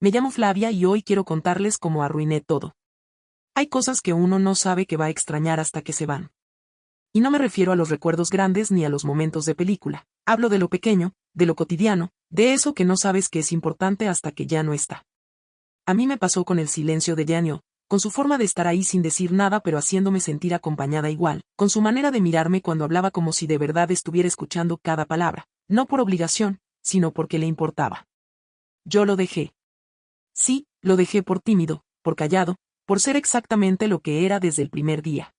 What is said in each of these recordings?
Me llamo Flavia y hoy quiero contarles cómo arruiné todo. Hay cosas que uno no sabe que va a extrañar hasta que se van. Y no me refiero a los recuerdos grandes ni a los momentos de película. Hablo de lo pequeño, de lo cotidiano, de eso que no sabes que es importante hasta que ya no está. A mí me pasó con el silencio de Daniel, con su forma de estar ahí sin decir nada pero haciéndome sentir acompañada igual, con su manera de mirarme cuando hablaba como si de verdad estuviera escuchando cada palabra, no por obligación, sino porque le importaba. Yo lo dejé. Sí, lo dejé por tímido, por callado, por ser exactamente lo que era desde el primer día.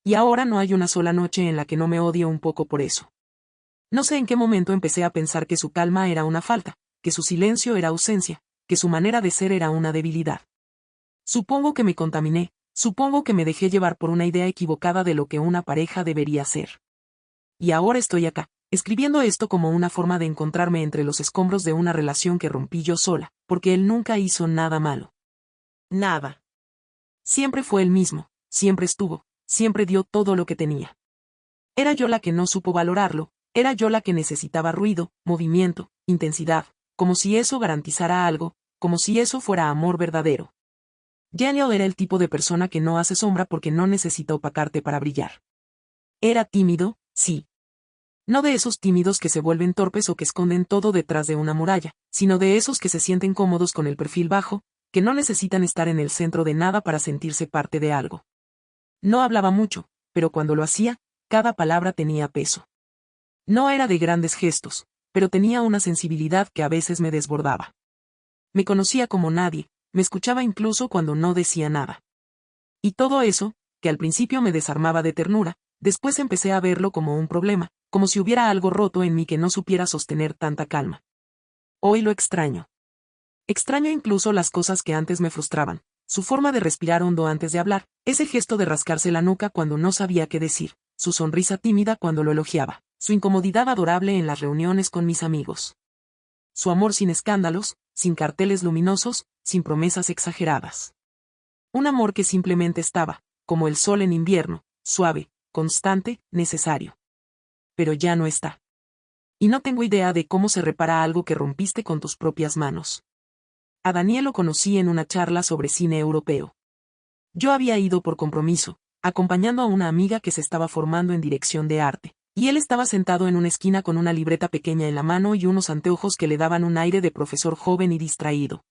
Y ahora no hay una sola noche en la que no me odie un poco por eso. No sé en qué momento empecé a pensar que su calma era una falta, que su silencio era ausencia, que su manera de ser era una debilidad. Supongo que me contaminé, supongo que me dejé llevar por una idea equivocada de lo que una pareja debería ser. Y ahora estoy acá, escribiendo esto como una forma de encontrarme entre los escombros de una relación que rompí yo sola, porque él nunca hizo nada malo. Nada. Siempre fue el mismo, siempre estuvo, siempre dio todo lo que tenía. Era yo la que no supo valorarlo, era yo la que necesitaba ruido, movimiento, intensidad, como si eso garantizara algo, como si eso fuera amor verdadero. Daniel era el tipo de persona que no hace sombra porque no necesita opacarte para brillar. Era tímido, sí. No de esos tímidos que se vuelven torpes o que esconden todo detrás de una muralla, sino de esos que se sienten cómodos con el perfil bajo, que no necesitan estar en el centro de nada para sentirse parte de algo. No hablaba mucho, pero cuando lo hacía, cada palabra tenía peso. No era de grandes gestos, pero tenía una sensibilidad que a veces me desbordaba. Me conocía como nadie, me escuchaba incluso cuando no decía nada. Y todo eso, que al principio me desarmaba de ternura, después empecé a verlo como un problema, como si hubiera algo roto en mí que no supiera sostener tanta calma. Hoy lo extraño. Extraño incluso las cosas que antes me frustraban, su forma de respirar hondo antes de hablar, ese gesto de rascarse la nuca cuando no sabía qué decir, su sonrisa tímida cuando lo elogiaba, su incomodidad adorable en las reuniones con mis amigos. Su amor sin escándalos, sin carteles luminosos, sin promesas exageradas. Un amor que simplemente estaba, como el sol en invierno, suave, constante, necesario. Pero ya no está. Y no tengo idea de cómo se repara algo que rompiste con tus propias manos. A Daniel lo conocí en una charla sobre cine europeo. Yo había ido por compromiso, acompañando a una amiga que se estaba formando en dirección de arte, y él estaba sentado en una esquina con una libreta pequeña en la mano y unos anteojos que le daban un aire de profesor joven y distraído.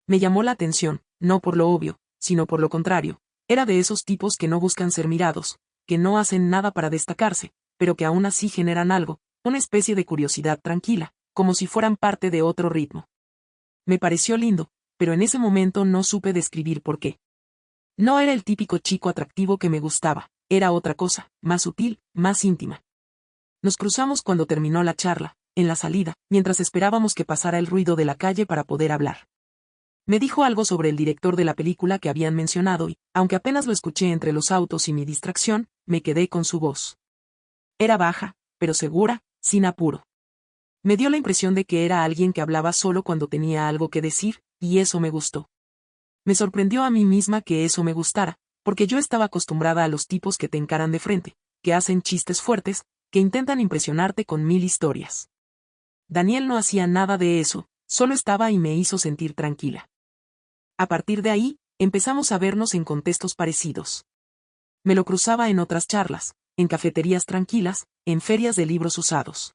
Me llamó la atención, no por lo obvio, sino por lo contrario, era de esos tipos que no buscan ser mirados, que no hacen nada para destacarse, pero que aún así generan algo, una especie de curiosidad tranquila, como si fueran parte de otro ritmo. Me pareció lindo, pero en ese momento no supe describir por qué. No era el típico chico atractivo que me gustaba, era otra cosa, más sutil, más íntima. Nos cruzamos cuando terminó la charla, en la salida, mientras esperábamos que pasara el ruido de la calle para poder hablar. Me dijo algo sobre el director de la película que habían mencionado y, aunque apenas lo escuché entre los autos y mi distracción, me quedé con su voz. Era baja, pero segura, sin apuro. Me dio la impresión de que era alguien que hablaba solo cuando tenía algo que decir, y eso me gustó. Me sorprendió a mí misma que eso me gustara, porque yo estaba acostumbrada a los tipos que te encaran de frente, que hacen chistes fuertes, que intentan impresionarte con 1000 historias. Daniel no hacía nada de eso, solo estaba y me hizo sentir tranquila. A partir de ahí, empezamos a vernos en contextos parecidos. Me lo cruzaba en otras charlas, en cafeterías tranquilas, en ferias de libros usados.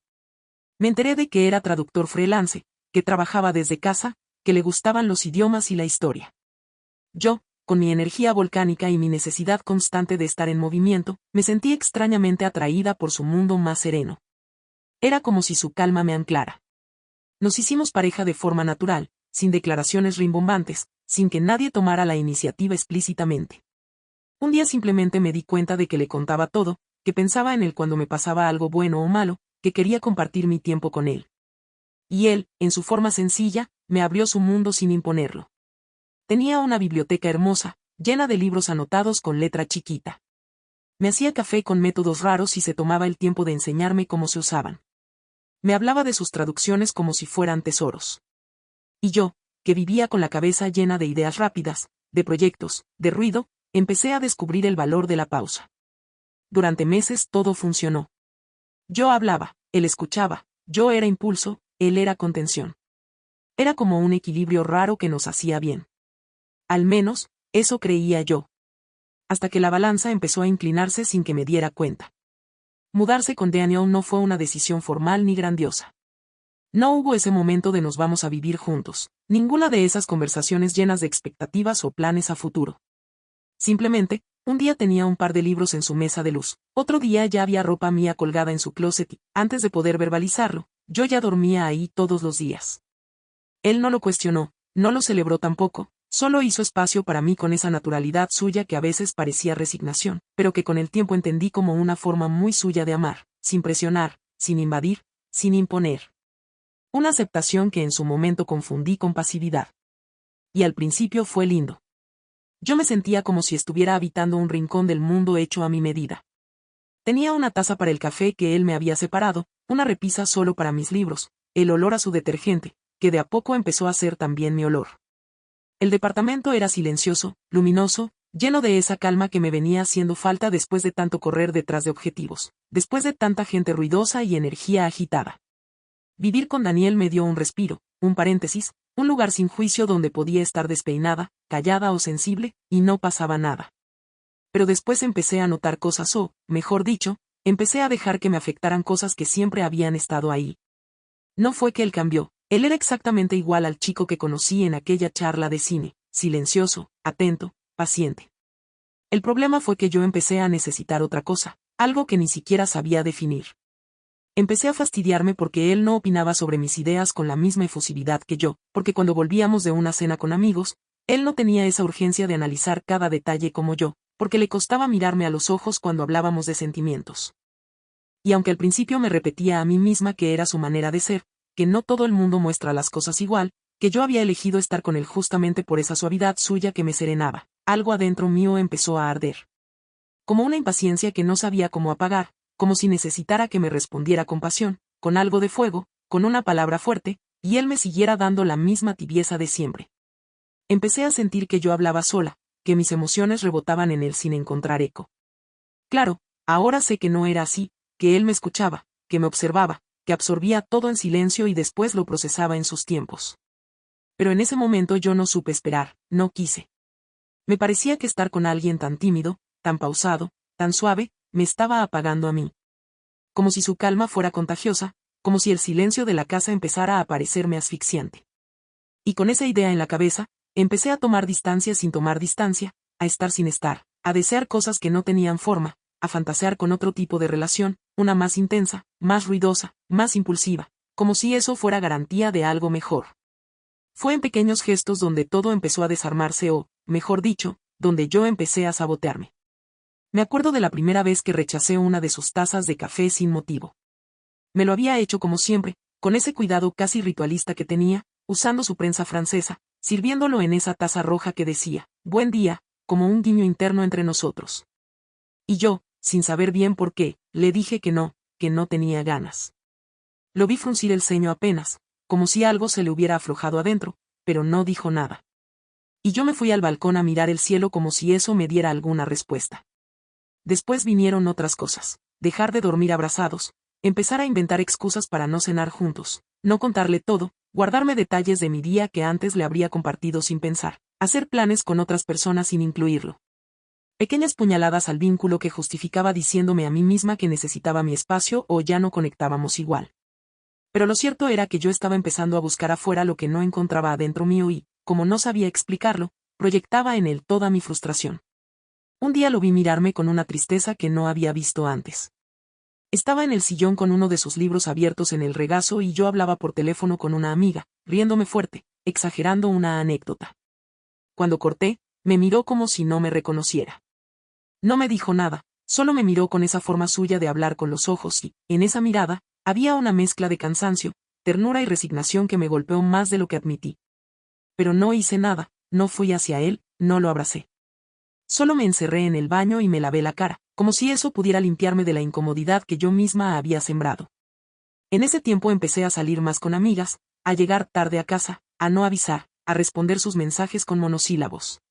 Me enteré de que era traductor freelance, que trabajaba desde casa, que le gustaban los idiomas y la historia. Yo, con mi energía volcánica y mi necesidad constante de estar en movimiento, me sentí extrañamente atraída por su mundo más sereno. Era como si su calma me anclara. Nos hicimos pareja de forma natural, sin declaraciones rimbombantes, sin que nadie tomara la iniciativa explícitamente. Un día simplemente me di cuenta de que le contaba todo, que pensaba en él cuando me pasaba algo bueno o malo, que quería compartir mi tiempo con él. Y él, en su forma sencilla, me abrió su mundo sin imponerlo. Tenía una biblioteca hermosa, llena de libros anotados con letra chiquita. Me hacía café con métodos raros y se tomaba el tiempo de enseñarme cómo se usaban. Me hablaba de sus traducciones como si fueran tesoros. Y yo, que vivía con la cabeza llena de ideas rápidas, de proyectos, de ruido, empecé a descubrir el valor de la pausa. Durante meses todo funcionó. Yo hablaba, él escuchaba, yo era impulso, él era contención. Era como un equilibrio raro que nos hacía bien. Al menos, eso creía yo. Hasta que la balanza empezó a inclinarse sin que me diera cuenta. Mudarse con Daniel no fue una decisión formal ni grandiosa. No hubo ese momento de nos vamos a vivir juntos, ninguna de esas conversaciones llenas de expectativas o planes a futuro. Simplemente, un día tenía un par de libros en su mesa de luz, otro día ya había ropa mía colgada en su closet y, antes de poder verbalizarlo, yo ya dormía ahí todos los días. Él no lo cuestionó, no lo celebró tampoco, solo hizo espacio para mí con esa naturalidad suya que a veces parecía resignación, pero que con el tiempo entendí como una forma muy suya de amar, sin presionar, sin invadir, sin imponer. Una aceptación que en su momento confundí con pasividad. Y al principio fue lindo. Yo me sentía como si estuviera habitando un rincón del mundo hecho a mi medida. Tenía una taza para el café que él me había separado, una repisa solo para mis libros, el olor a su detergente, que de a poco empezó a ser también mi olor. El departamento era silencioso, luminoso, lleno de esa calma que me venía haciendo falta después de tanto correr detrás de objetivos, después de tanta gente ruidosa y energía agitada. Vivir con Daniel me dio un respiro, un paréntesis, un lugar sin juicio donde podía estar despeinada, callada o sensible, y no pasaba nada. Pero después empecé a notar cosas o, mejor dicho, empecé a dejar que me afectaran cosas que siempre habían estado ahí. No fue que él cambió, él era exactamente igual al chico que conocí en aquella charla de cine, silencioso, atento, paciente. El problema fue que yo empecé a necesitar otra cosa, algo que ni siquiera sabía definir. Empecé a fastidiarme porque él no opinaba sobre mis ideas con la misma efusividad que yo, porque cuando volvíamos de una cena con amigos, él no tenía esa urgencia de analizar cada detalle como yo, porque le costaba mirarme a los ojos cuando hablábamos de sentimientos. Y aunque al principio me repetía a mí misma que era su manera de ser, que no todo el mundo muestra las cosas igual, que yo había elegido estar con él justamente por esa suavidad suya que me serenaba, algo adentro mío empezó a arder. Como una impaciencia que no sabía cómo apagar, como si necesitara que me respondiera con pasión, con algo de fuego, con una palabra fuerte, y él me siguiera dando la misma tibieza de siempre. Empecé a sentir que yo hablaba sola, que mis emociones rebotaban en él sin encontrar eco. Claro, ahora sé que no era así, que él me escuchaba, que me observaba, que absorbía todo en silencio y después lo procesaba en sus tiempos. Pero en ese momento yo no supe esperar, no quise. Me parecía que estar con alguien tan tímido, tan pausado, tan suave, me estaba apagando a mí. Como si su calma fuera contagiosa, como si el silencio de la casa empezara a parecerme asfixiante. Y con esa idea en la cabeza, empecé a tomar distancia sin tomar distancia, a estar sin estar, a desear cosas que no tenían forma, a fantasear con otro tipo de relación, una más intensa, más ruidosa, más impulsiva, como si eso fuera garantía de algo mejor. Fue en pequeños gestos donde todo empezó a desarmarse o, mejor dicho, donde yo empecé a sabotearme. Me acuerdo de la primera vez que rechacé una de sus tazas de café sin motivo. Me lo había hecho como siempre, con ese cuidado casi ritualista que tenía, usando su prensa francesa, sirviéndolo en esa taza roja que decía, buen día, como un guiño interno entre nosotros. Y yo, sin saber bien por qué, le dije que no tenía ganas. Lo vi fruncir el ceño apenas, como si algo se le hubiera aflojado adentro, pero no dijo nada. Y yo me fui al balcón a mirar el cielo como si eso me diera alguna respuesta. Después vinieron otras cosas, dejar de dormir abrazados, empezar a inventar excusas para no cenar juntos, no contarle todo, guardarme detalles de mi día que antes le habría compartido sin pensar, hacer planes con otras personas sin incluirlo. Pequeñas puñaladas al vínculo que justificaba diciéndome a mí misma que necesitaba mi espacio o ya no conectábamos igual. Pero lo cierto era que yo estaba empezando a buscar afuera lo que no encontraba adentro mío y, como no sabía explicarlo, proyectaba en él toda mi frustración. Un día lo vi mirarme con una tristeza que no había visto antes. Estaba en el sillón con uno de sus libros abiertos en el regazo y yo hablaba por teléfono con una amiga, riéndome fuerte, exagerando una anécdota. Cuando corté, me miró como si no me reconociera. No me dijo nada, solo me miró con esa forma suya de hablar con los ojos y, en esa mirada, había una mezcla de cansancio, ternura y resignación que me golpeó más de lo que admití. Pero no hice nada, no fui hacia él, no lo abracé. Solo me encerré en el baño y me lavé la cara, como si eso pudiera limpiarme de la incomodidad que yo misma había sembrado. En ese tiempo empecé a salir más con amigas, a llegar tarde a casa, a no avisar, a responder sus mensajes con monosílabos.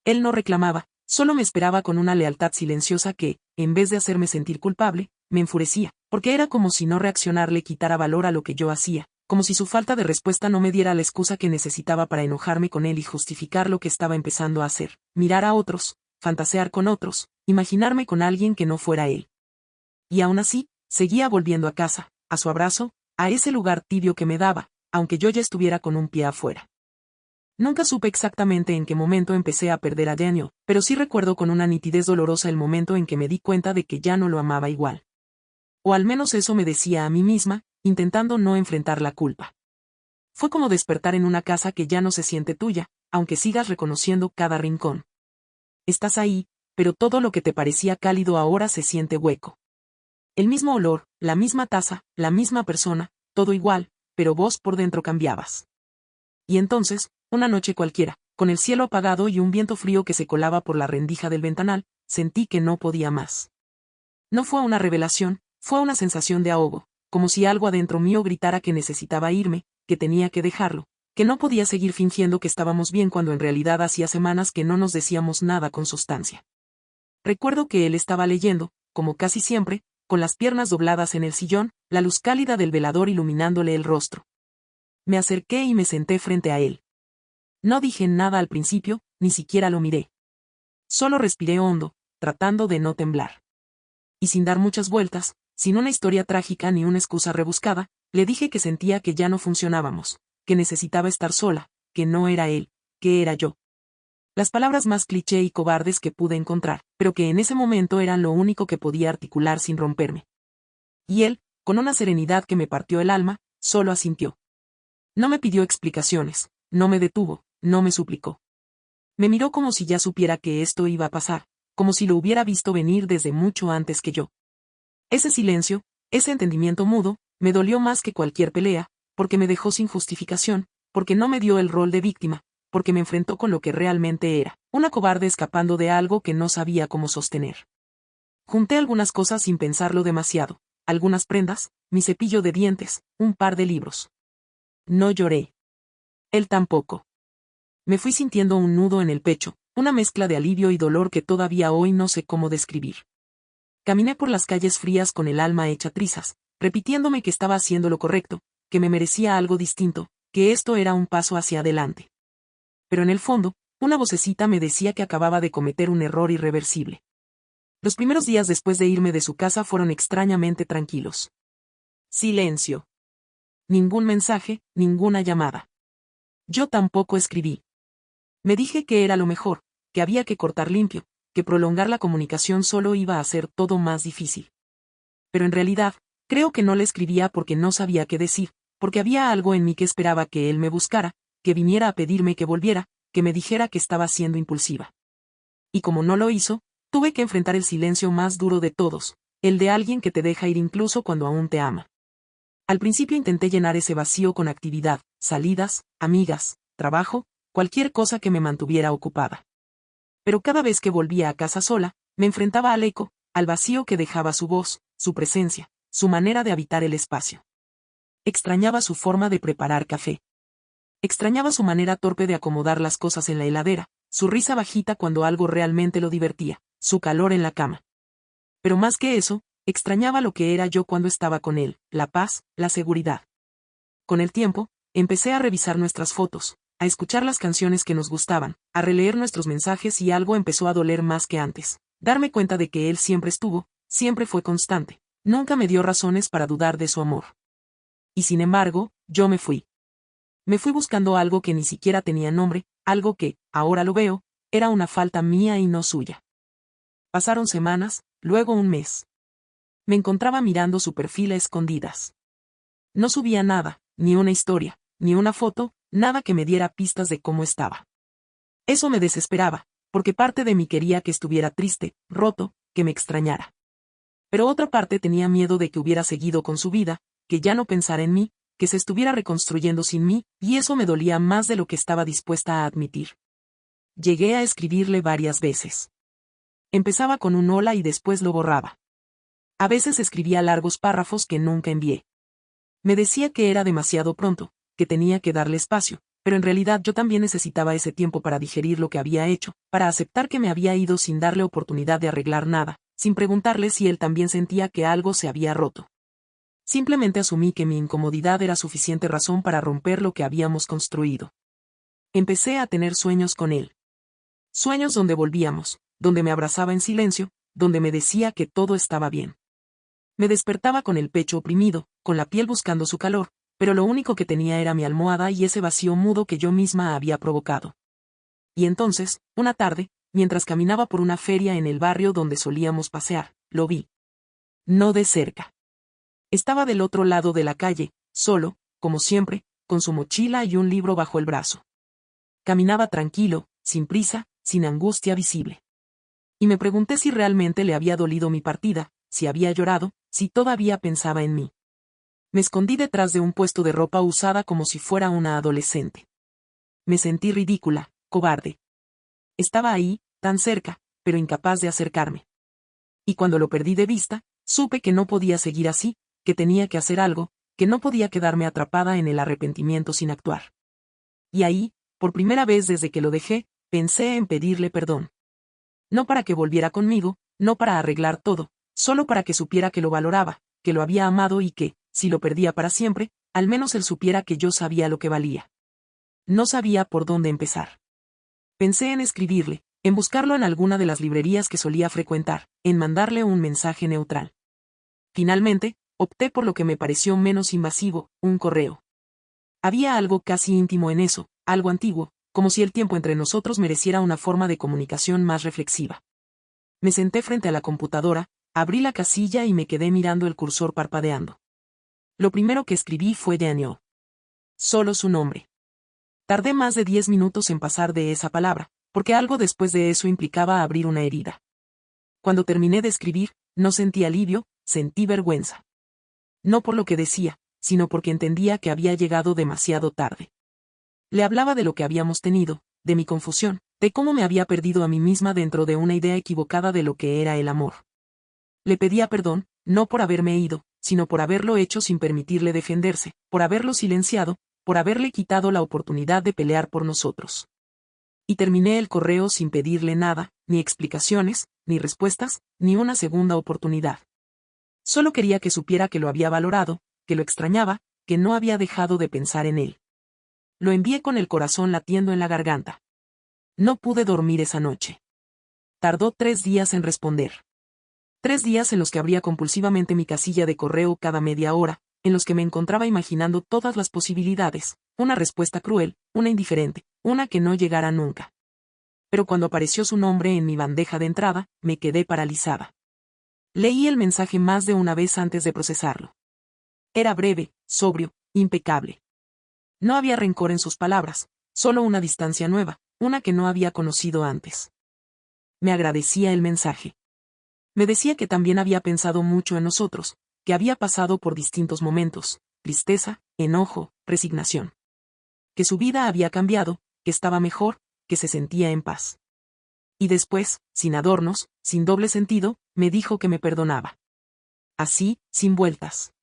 Él no reclamaba, solo me esperaba con una lealtad silenciosa que, en vez de hacerme sentir culpable, me enfurecía, porque era como si no reaccionar le quitara valor a lo que yo hacía, como si su falta de respuesta no me diera la excusa que necesitaba para enojarme con él y justificar lo que estaba empezando a hacer, mirar a otros, fantasear con otros, imaginarme con alguien que no fuera él. Y aún así, seguía volviendo a casa, a su abrazo, a ese lugar tibio que me daba, aunque yo ya estuviera con un pie afuera. Nunca supe exactamente en qué momento empecé a perder a Daniel, pero sí recuerdo con una nitidez dolorosa el momento en que me di cuenta de que ya no lo amaba igual. O al menos eso me decía a mí misma, intentando no enfrentar la culpa. Fue como despertar en una casa que ya no se siente tuya, aunque sigas reconociendo cada rincón. Estás ahí, pero todo lo que te parecía cálido ahora se siente hueco. El mismo olor, la misma taza, la misma persona, todo igual, pero vos por dentro cambiabas. Y entonces, una noche cualquiera, con el cielo apagado y un viento frío que se colaba por la rendija del ventanal, sentí que no podía más. No fue una revelación, fue una sensación de ahogo, como si algo adentro mío gritara que necesitaba irme, que tenía que dejarlo, que no podía seguir fingiendo que estábamos bien cuando en realidad hacía semanas que no nos decíamos nada con sustancia. Recuerdo que él estaba leyendo, como casi siempre, con las piernas dobladas en el sillón, la luz cálida del velador iluminándole el rostro. Me acerqué y me senté frente a él. No dije nada al principio, ni siquiera lo miré. Solo respiré hondo, tratando de no temblar. Y sin dar muchas vueltas, sin una historia trágica ni una excusa rebuscada, le dije que sentía que ya no funcionábamos, que necesitaba estar sola, que no era él, que era yo. Las palabras más cliché y cobardes que pude encontrar, pero que en ese momento eran lo único que podía articular sin romperme. Y él, con una serenidad que me partió el alma, solo asintió. No me pidió explicaciones, no me detuvo, no me suplicó. Me miró como si ya supiera que esto iba a pasar, como si lo hubiera visto venir desde mucho antes que yo. Ese silencio, ese entendimiento mudo, me dolió más que cualquier pelea, porque me dejó sin justificación, porque no me dio el rol de víctima, porque me enfrentó con lo que realmente era, una cobarde escapando de algo que no sabía cómo sostener. Junté algunas cosas sin pensarlo demasiado, algunas prendas, mi cepillo de dientes, un par de libros. No lloré. Él tampoco. Me fui sintiendo un nudo en el pecho, una mezcla de alivio y dolor que todavía hoy no sé cómo describir. Caminé por las calles frías con el alma hecha trizas, repitiéndome que estaba haciendo lo correcto, que me merecía algo distinto, que esto era un paso hacia adelante. Pero en el fondo, una vocecita me decía que acababa de cometer un error irreversible. Los primeros días después de irme de su casa fueron extrañamente tranquilos. Silencio. Ningún mensaje, ninguna llamada. Yo tampoco escribí. Me dije que era lo mejor, que había que cortar limpio, que prolongar la comunicación solo iba a hacer todo más difícil. Pero en realidad, creo que no le escribía porque no sabía qué decir, porque había algo en mí que esperaba que él me buscara, que viniera a pedirme que volviera, que me dijera que estaba siendo impulsiva. Y como no lo hizo, tuve que enfrentar el silencio más duro de todos, el de alguien que te deja ir incluso cuando aún te ama. Al principio intenté llenar ese vacío con actividad, salidas, amigas, trabajo, cualquier cosa que me mantuviera ocupada. Pero cada vez que volvía a casa sola, me enfrentaba al eco, al vacío que dejaba su voz, su presencia, su manera de habitar el espacio. Extrañaba su forma de preparar café. Extrañaba su manera torpe de acomodar las cosas en la heladera, su risa bajita cuando algo realmente lo divertía, su calor en la cama. Pero más que eso, extrañaba lo que era yo cuando estaba con él, la paz, la seguridad. Con el tiempo, empecé a revisar nuestras fotos, a escuchar las canciones que nos gustaban, a releer nuestros mensajes y algo empezó a doler más que antes. Darme cuenta de que él siempre estuvo, siempre fue constante, nunca me dio razones para dudar de su amor. Y sin embargo, yo me fui. Me fui buscando algo que ni siquiera tenía nombre, algo que, ahora lo veo, era una falta mía y no suya. Pasaron semanas, luego un mes. Me encontraba mirando su perfil a escondidas. No subía nada, ni una historia, ni una foto, nada que me diera pistas de cómo estaba. Eso me desesperaba, porque parte de mí quería que estuviera triste, roto, que me extrañara. Pero otra parte tenía miedo de que hubiera seguido con su vida, que ya no pensara en mí, que se estuviera reconstruyendo sin mí, y eso me dolía más de lo que estaba dispuesta a admitir. Llegué a escribirle varias veces. Empezaba con un hola y después lo borraba. A veces escribía largos párrafos que nunca envié. Me decía que era demasiado pronto, que tenía que darle espacio, pero en realidad yo también necesitaba ese tiempo para digerir lo que había hecho, para aceptar que me había ido sin darle oportunidad de arreglar nada, sin preguntarle si él también sentía que algo se había roto. Simplemente asumí que mi incomodidad era suficiente razón para romper lo que habíamos construido. Empecé a tener sueños con él. Sueños donde volvíamos, donde me abrazaba en silencio, donde me decía que todo estaba bien. Me despertaba con el pecho oprimido, con la piel buscando su calor, pero lo único que tenía era mi almohada y ese vacío mudo que yo misma había provocado. Y entonces, una tarde, mientras caminaba por una feria en el barrio donde solíamos pasear, lo vi. No de cerca. Estaba del otro lado de la calle, solo, como siempre, con su mochila y un libro bajo el brazo. Caminaba tranquilo, sin prisa, sin angustia visible. Y me pregunté si realmente le había dolido mi partida, si había llorado, si todavía pensaba en mí. Me escondí detrás de un puesto de ropa usada como si fuera una adolescente. Me sentí ridícula, cobarde. Estaba ahí, tan cerca, pero incapaz de acercarme. Y cuando lo perdí de vista, supe que no podía seguir así, que tenía que hacer algo, que no podía quedarme atrapada en el arrepentimiento sin actuar. Y ahí, por primera vez desde que lo dejé, pensé en pedirle perdón. No para que volviera conmigo, no para arreglar todo, solo para que supiera que lo valoraba, que lo había amado y que, si lo perdía para siempre, al menos él supiera que yo sabía lo que valía. No sabía por dónde empezar. Pensé en escribirle, en buscarlo en alguna de las librerías que solía frecuentar, en mandarle un mensaje neutral. Finalmente, opté por lo que me pareció menos invasivo, un correo. Había algo casi íntimo en eso, algo antiguo, como si el tiempo entre nosotros mereciera una forma de comunicación más reflexiva. Me senté frente a la computadora, abrí la casilla y me quedé mirando el cursor parpadeando. Lo primero que escribí fue Daniel. Solo su nombre. Tardé más de 10 minutos en pasar de esa palabra, porque algo después de eso implicaba abrir una herida. Cuando terminé de escribir, no sentí alivio, sentí vergüenza. No por lo que decía, sino porque entendía que había llegado demasiado tarde. Le hablaba de lo que habíamos tenido, de mi confusión, de cómo me había perdido a mí misma dentro de una idea equivocada de lo que era el amor. Le pedía perdón, no por haberme ido, sino por haberlo hecho sin permitirle defenderse, por haberlo silenciado, por haberle quitado la oportunidad de pelear por nosotros. Y terminé el correo sin pedirle nada, ni explicaciones, ni respuestas, ni una segunda oportunidad. Solo quería que supiera que lo había valorado, que lo extrañaba, que no había dejado de pensar en él. Lo envié con el corazón latiendo en la garganta. No pude dormir esa noche. Tardó 3 días en responder. 3 días en los que abría compulsivamente mi casilla de correo cada media hora, en los que me encontraba imaginando todas las posibilidades, una respuesta cruel, una indiferente, una que no llegara nunca. Pero cuando apareció su nombre en mi bandeja de entrada, me quedé paralizada. Leí el mensaje más de una vez antes de procesarlo. Era breve, sobrio, impecable. No había rencor en sus palabras, solo una distancia nueva, una que no había conocido antes. Me agradecía el mensaje. Me decía que también había pensado mucho en nosotros, que había pasado por distintos momentos, tristeza, enojo, resignación. Que su vida había cambiado, que estaba mejor, que se sentía en paz. Y después, sin adornos, sin doble sentido, me dijo que me perdonaba. Así, sin vueltas.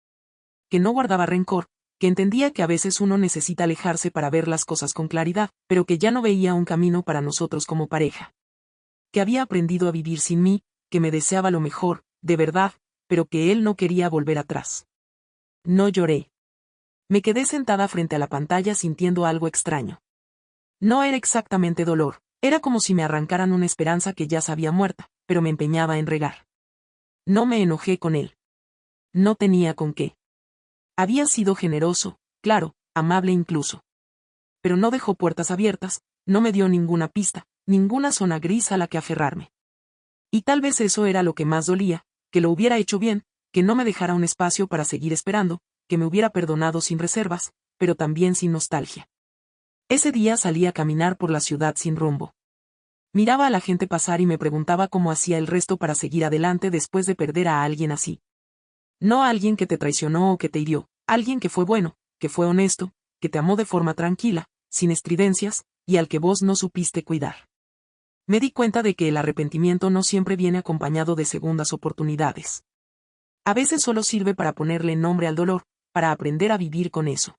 Que no guardaba rencor, que entendía que a veces uno necesita alejarse para ver las cosas con claridad, pero que ya no veía un camino para nosotros como pareja. Que había aprendido a vivir sin mí, que me deseaba lo mejor, de verdad, pero que él no quería volver atrás. No lloré. Me quedé sentada frente a la pantalla sintiendo algo extraño. No era exactamente dolor, era como si me arrancaran una esperanza que ya sabía muerta, pero me empeñaba en regar. No me enojé con él. No tenía con qué. Había sido generoso, claro, amable incluso. Pero no dejó puertas abiertas, no me dio ninguna pista, ninguna zona gris a la que aferrarme. Y tal vez eso era lo que más dolía, que lo hubiera hecho bien, que no me dejara un espacio para seguir esperando, que me hubiera perdonado sin reservas, pero también sin nostalgia. Ese día salí a caminar por la ciudad sin rumbo. Miraba a la gente pasar y me preguntaba cómo hacía el resto para seguir adelante después de perder a alguien así. No a alguien que te traicionó o que te hirió, alguien que fue bueno, que fue honesto, que te amó de forma tranquila, sin estridencias, y al que vos no supiste cuidar. Me di cuenta de que el arrepentimiento no siempre viene acompañado de segundas oportunidades. A veces solo sirve para ponerle nombre al dolor, para aprender a vivir con eso.